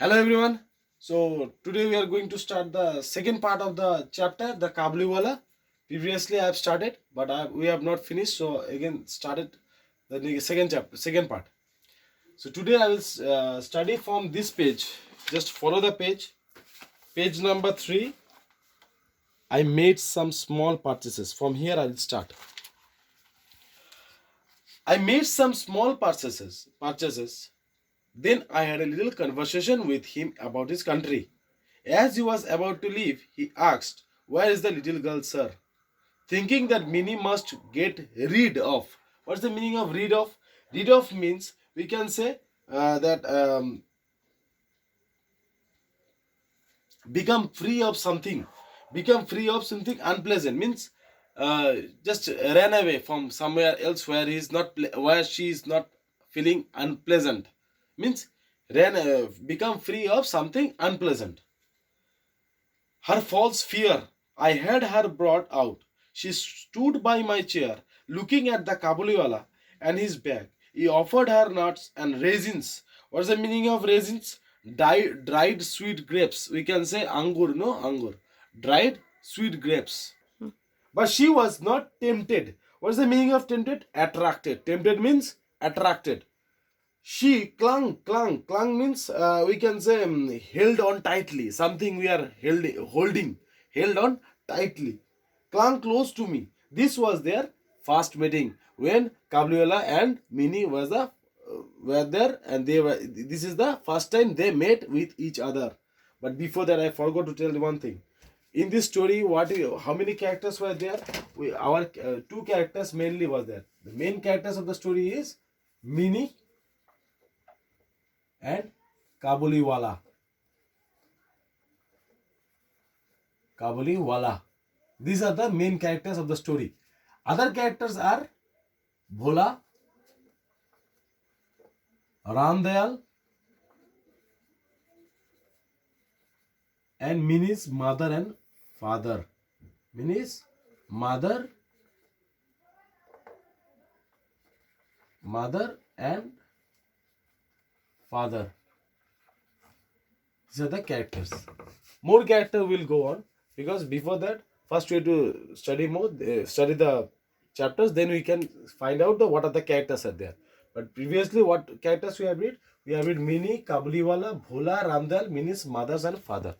Hello everyone. So today we are going to start the second part of the chapter, the Cabuliwallah. Previously I have started, but we have not finished. So again started the second chapter, second part. So today I will study from this page. Just follow the page. Page number 3. I made some small purchases. From here I will start. I made some small purchases. Then I had a little conversation with him about his country. As he was about to leave, he asked, "Where is the little girl, sir?" Thinking that Minnie must get rid of. What's the meaning of rid of? Rid of means we can say that become free of something. Become free of something unpleasant means just ran away from somewhere else where he's not where she is not feeling unpleasant. Means become free of something unpleasant. Her false fear, I had her brought out. She stood by my chair, looking at the Kabuliwala and his bag. He offered her nuts and raisins. What's the meaning of raisins? Dried sweet grapes. We can say angur, no? Angur. Dried sweet grapes. But she was not tempted. What's the meaning of tempted? Attracted. Tempted means attracted. She clung means we can say held on tightly. Something we are held on tightly. Clung close to me. This was their first meeting when Cabuliwallah and Minnie were there, and they were. This is the first time they met with each other. But before that, I forgot to tell you one thing. In this story, how many characters were there? Our two characters mainly was there. The main characters of the story is Minnie and Cabuliwallah. Cabuliwallah. These are the main characters of the story. Other characters are Bhola, Ramdayal, and Minnie's mother and father. Minnie's mother and father. These are the characters. More character will go on because before that, first we have to study study the chapters. Then we can find out what are the characters are there. But previously, what characters we have read? We have read Minnie, Kabuliwallah, Bhola, Ramdal, Minnie's mothers and father.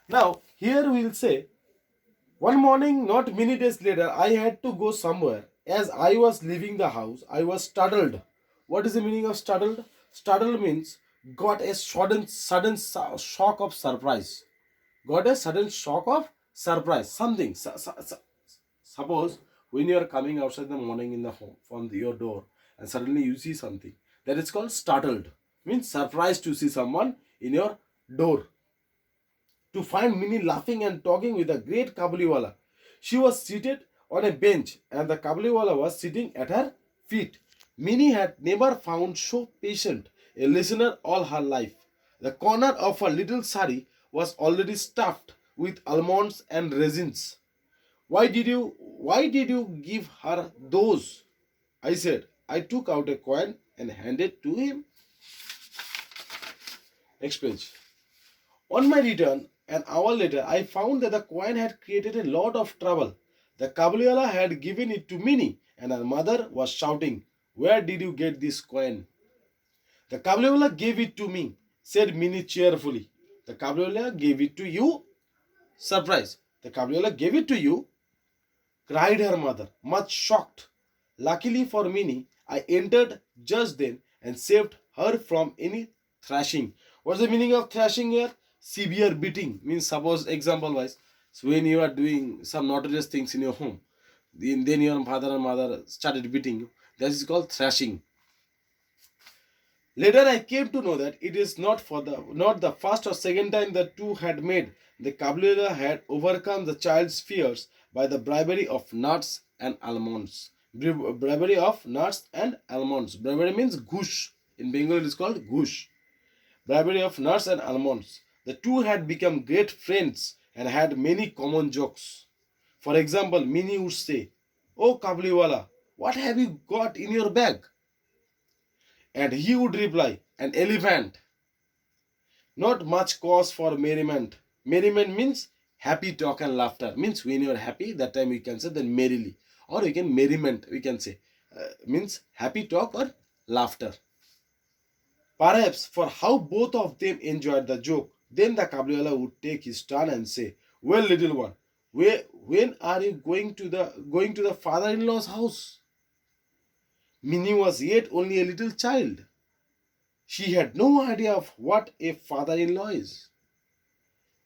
Now here we will say, one morning, not many days later, I had to go somewhere. As I was leaving the house, I was startled. What is the meaning of startled? Startled means got a sudden shock of surprise. Got a sudden shock of surprise. Something. Suppose when you are coming outside in the morning in the home from your door and suddenly you see something, that is called startled. Means surprised to see someone in your door. To find Minnie laughing and talking with a great Kabuliwallah. She was seated on a bench and the Kabuliwallah was sitting at her feet. Minnie had never found so patient a listener all her life. The corner of her little sari was already stuffed with almonds and raisins. Why did you give her those? I said. I took out a coin and handed to him. Next page. On my return, an hour later, I found that the coin had created a lot of trouble. The Kabuliwallah had given it to Minnie, and her mother was shouting, "Where did you get this coin?" "The Kabuliwallah gave it to me," said Minnie cheerfully. "The Kabuliwallah gave it to you?" Surprise. "The Kabuliwallah gave it to you?" cried her mother, much shocked. Luckily for Minnie, I entered just then and saved her from any thrashing. What's the meaning of thrashing here? Severe beating. Means suppose example wise, so when you are doing some notorious things in your home, then your father and mother started beating you. That is called thrashing. Later I came to know that it is not the first or second time the two had met. The Kabuliwallah had overcome the child's fears by the bribery of nuts and almonds. Bribery of nuts and almonds. Bribery means gush. In Bengal it is called gush. Bribery of nuts and almonds. The two had become great friends and had many common jokes. For example, Minnie would say, "Oh Kabuliwallah, what have you got in your bag?" And he would reply, an elephant. Not much cause for merriment. Merriment means happy talk and laughter. Means when you are happy, that time we can say then merrily. Or we can merriment, we can say. Means happy talk or laughter. Perhaps for how both of them enjoyed the joke, then the Cabuliwallah would take his turn and say, "Well, little one, when are you going to the father-in-law's house?" Minnie was yet only a little child. She had no idea of what a father-in-law is.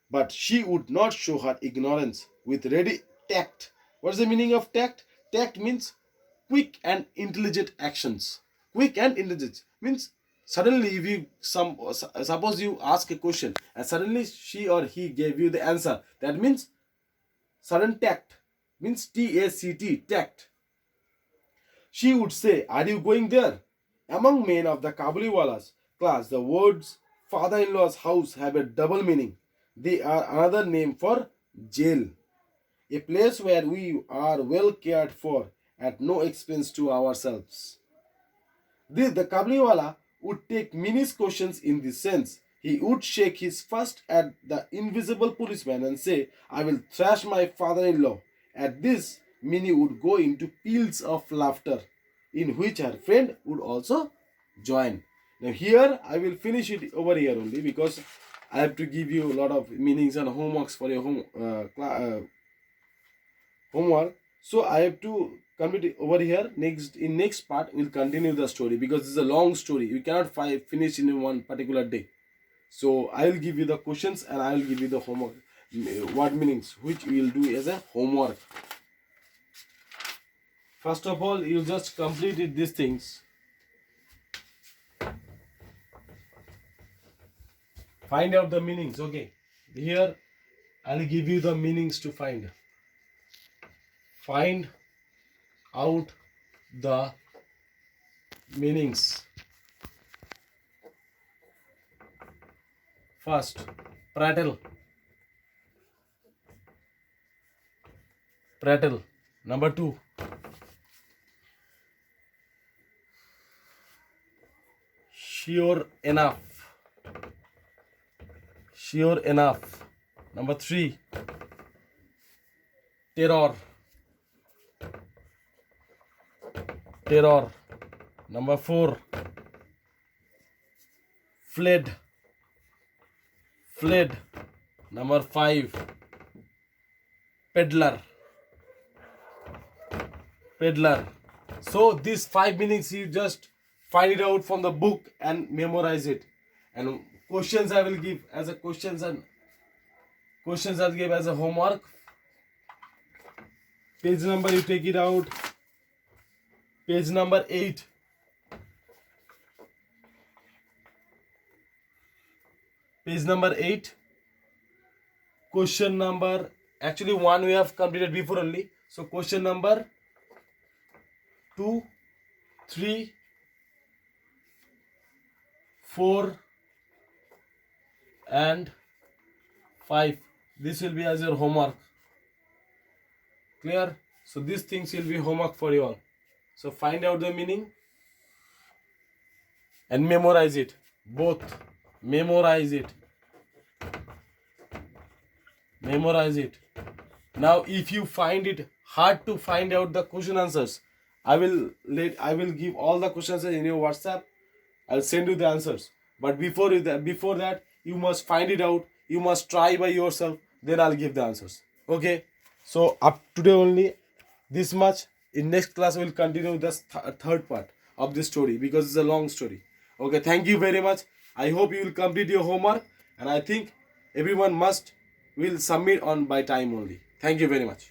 But she would not show her ignorance with ready tact. What's the meaning of tact? Tact means quick and intelligent actions. Quick and intelligent means suddenly if you suppose you ask a question and suddenly she or he gave you the answer. That means sudden tact. Means T-A-C-T, tact. She would say, "Are you going there?" Among men of the Cabuliwallah's class, the words father-in-law's house have a double meaning. They are another name for jail, a place where we are well cared for at no expense to ourselves. The Cabuliwallah would take Minnie's questions in this sense. He would shake his fist at the invisible policeman and say, "I will thrash my father-in-law." At this, Minnie would go into peals of laughter, in which her friend would also join. Now here I will finish it over here only because I have to give you a lot of meanings and homeworks for your homework. So I have to complete it over here. Next part we'll continue the story because this is a long story. You cannot finish in one particular day. So I will give you the questions and I will give you the homework, word meanings, which we will do as a homework. First of all, you just completed these things. Find out the meanings. Okay, here I'll give you the meanings to find. Find out the meanings. First, prattle. Prattle. Number 2, sure enough. Sure enough. Number 3, terror. Terror. Number 4, fled. Fled. Number 5, peddler. Peddler. So these 5 meanings you just find it out from the book and memorize it. And questions I will give as a questions I'll give as a homework. Page number you take it out. Page number 8. Page number 8. Question number, actually 1 we have completed before only. So question number 2, 3, 4 and 5. This will be as your homework. Clear? So these things will be homework for you all. So find out the meaning and memorize it. Both. Memorize it. Memorize it. Now if you find it hard to find out the question answers, I will give all the questions in your WhatsApp. I'll send you the answers. But before that, you must find it out. You must try by yourself. Then I'll give the answers. Okay. So up today only this much. In next class we'll continue the third part of this story because it's a long story. Okay. Thank you very much. I hope you will complete your homework, and I think everyone will submit on by time only. Thank you very much.